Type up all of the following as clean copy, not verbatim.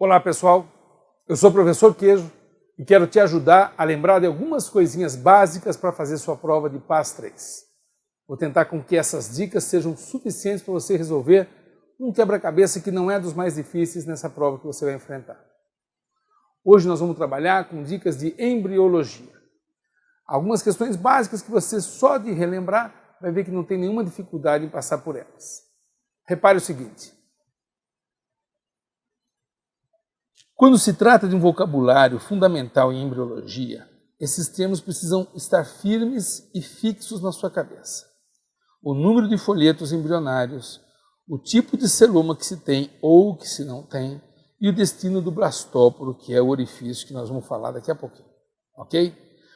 Olá pessoal, eu sou o professor Queijo e quero te ajudar a lembrar de algumas coisinhas básicas para fazer sua prova de PAS 3. Vou tentar com que essas dicas sejam suficientes para você resolver um quebra-cabeça que não é dos mais difíceis nessa prova que você vai enfrentar. Hoje nós vamos trabalhar com dicas de embriologia. Algumas questões básicas que você só de relembrar vai ver que não tem nenhuma dificuldade em passar por elas. Repare o seguinte: quando se trata de um vocabulário fundamental em embriologia, esses termos precisam estar firmes e fixos na sua cabeça. O número de folhetos embrionários, o tipo de celoma que se tem ou que se não tem, e o destino do blastóporo, que é o orifício que nós vamos falar daqui a pouquinho, ok?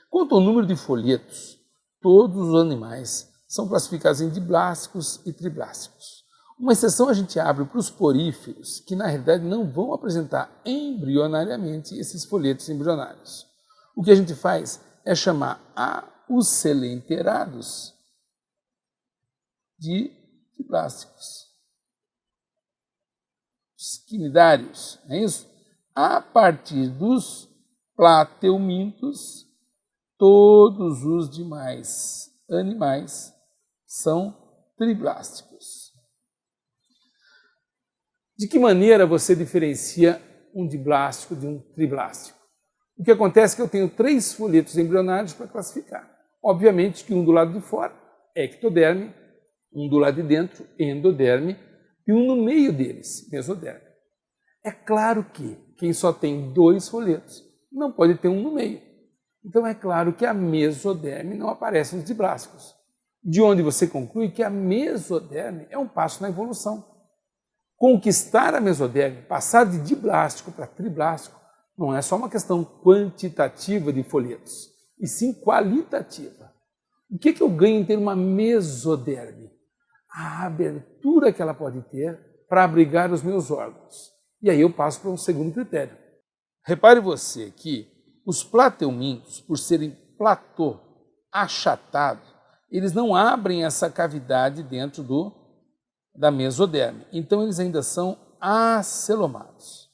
Quanto ao número de folhetos, todos os animais são classificados em diblásticos e triblásticos. Uma exceção a gente abre para os poríferos, que na realidade não vão apresentar embrionariamente esses folhetos embrionários. O que a gente faz é chamar os selenterados de diblásticos. Os quinidários, não é isso? A partir dos plateumintos, todos os demais animais são triblásticos. De que maneira você diferencia um diblástico de um triblástico? O que acontece é que eu tenho 3 folhetos embrionários para classificar. Obviamente que um do lado de fora, ectoderme, um do lado de dentro, endoderme, e um no meio deles, mesoderme. É claro que quem só tem 2 folhetos não pode ter um no meio. Então é claro que a mesoderme não aparece nos diblásticos. De onde você conclui que a mesoderme é um passo na evolução. Conquistar a mesoderme, passar de diblástico para triblástico, não é só uma questão quantitativa de folhetos, e sim qualitativa. O que eu ganho em ter uma mesoderme? A abertura que ela pode ter para abrigar os meus órgãos. E aí eu passo para um segundo critério. Repare você que os plateumintos, por serem platô, achatado, eles não abrem essa cavidade dentro da mesoderme. Então eles ainda são acelomados.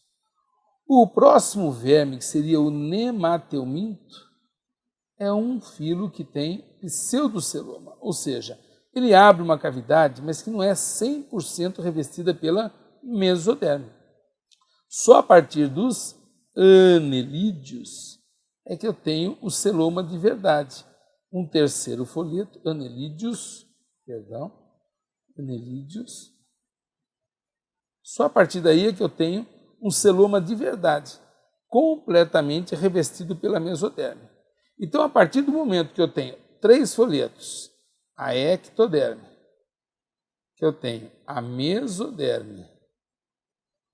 O próximo verme, que seria o nemateuminto, é um filo que tem pseudoceloma, ou seja, ele abre uma cavidade, mas que não é 100% revestida pela mesoderme. Só a partir dos anelídeos é que eu tenho o celoma de verdade. Um terceiro folheto, anelídeos. Só a partir daí é que eu tenho um celoma de verdade, completamente revestido pela mesoderme. Então, a partir do momento que eu tenho 3 folhetos, a ectoderme, que eu tenho a mesoderme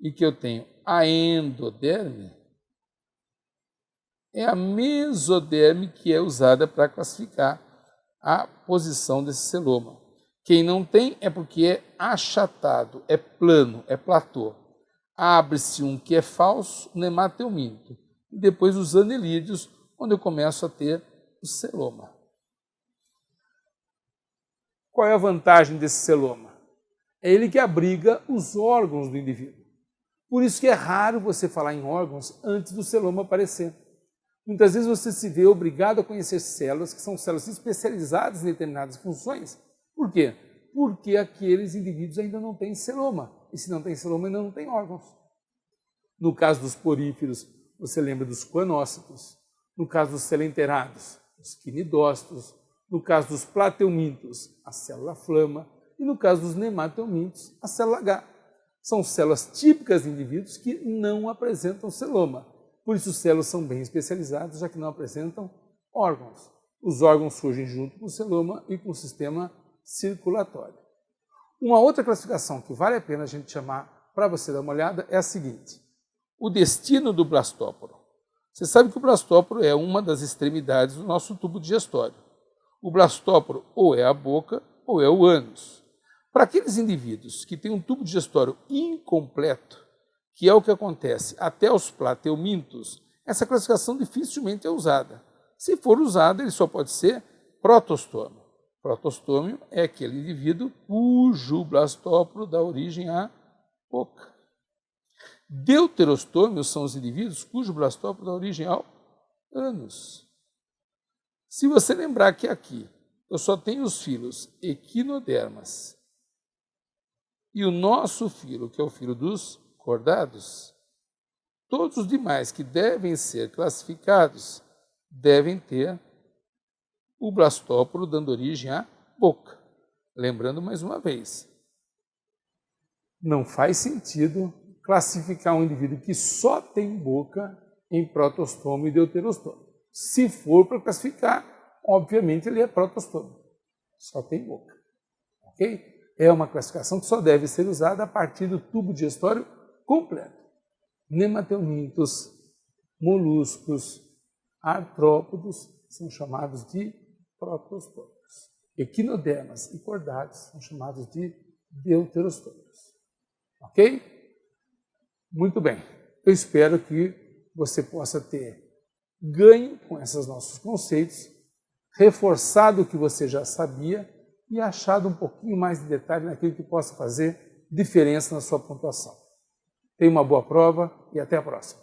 e que eu tenho a endoderme, é a mesoderme que é usada para classificar a posição desse celoma. Quem não tem é porque é achatado, é plano, é platô. Abre-se um que é falso, nemateuminto, e depois os anelídeos, onde eu começo a ter o celoma. Qual é a vantagem desse celoma? É ele que abriga os órgãos do indivíduo. Por isso que é raro você falar em órgãos antes do celoma aparecer. Muitas vezes você se vê obrigado a conhecer células que são células especializadas em determinadas funções. Por quê? Porque aqueles indivíduos ainda não têm celoma. E se não tem celoma, ainda não tem órgãos. No caso dos poríferos, você lembra dos coanócitos. No caso dos selenterados, os quinidócitos. No caso dos plateumintos, a célula flama. E no caso dos nemateumintos, a célula H. São células típicas de indivíduos que não apresentam celoma. Por isso, células são bem especializadas, já que não apresentam órgãos. Os órgãos surgem junto com o celoma e com o sistema circulatório. Uma outra classificação que vale a pena a gente chamar para você dar uma olhada é a seguinte: o destino do blastóporo. Você sabe que o blastóporo é uma das extremidades do nosso tubo digestório. O blastóporo ou é a boca ou é o ânus. Para aqueles indivíduos que têm um tubo digestório incompleto, que é o que acontece até os plateumintos, essa classificação dificilmente é usada. Se for usada, ele só pode ser protostômio. Protostômio é aquele indivíduo cujo blastóporo dá origem à boca. Deuterostômios são os indivíduos cujo blastóporo dá origem ao ânus. Se você lembrar que aqui eu só tenho os filos equinodermas e o nosso filo, que é o filo dos cordados, todos os demais que devem ser classificados devem ter o blastóporo dando origem à boca. Lembrando mais uma vez, não faz sentido classificar um indivíduo que só tem boca em protostômio e deuterostômio. Se for para classificar, obviamente ele é protostômio, só tem boca. Ok? É uma classificação que só deve ser usada a partir do tubo digestório completo. Nematelmintos, moluscos, artrópodos são chamados de protostômios. Equinodermas e cordados são chamados de deuterostômios. Ok? Muito bem. Eu espero que você possa ter ganho com esses nossos conceitos, reforçado o que você já sabia e achado um pouquinho mais de detalhe naquilo que possa fazer diferença na sua pontuação. Tenha uma boa prova e até a próxima.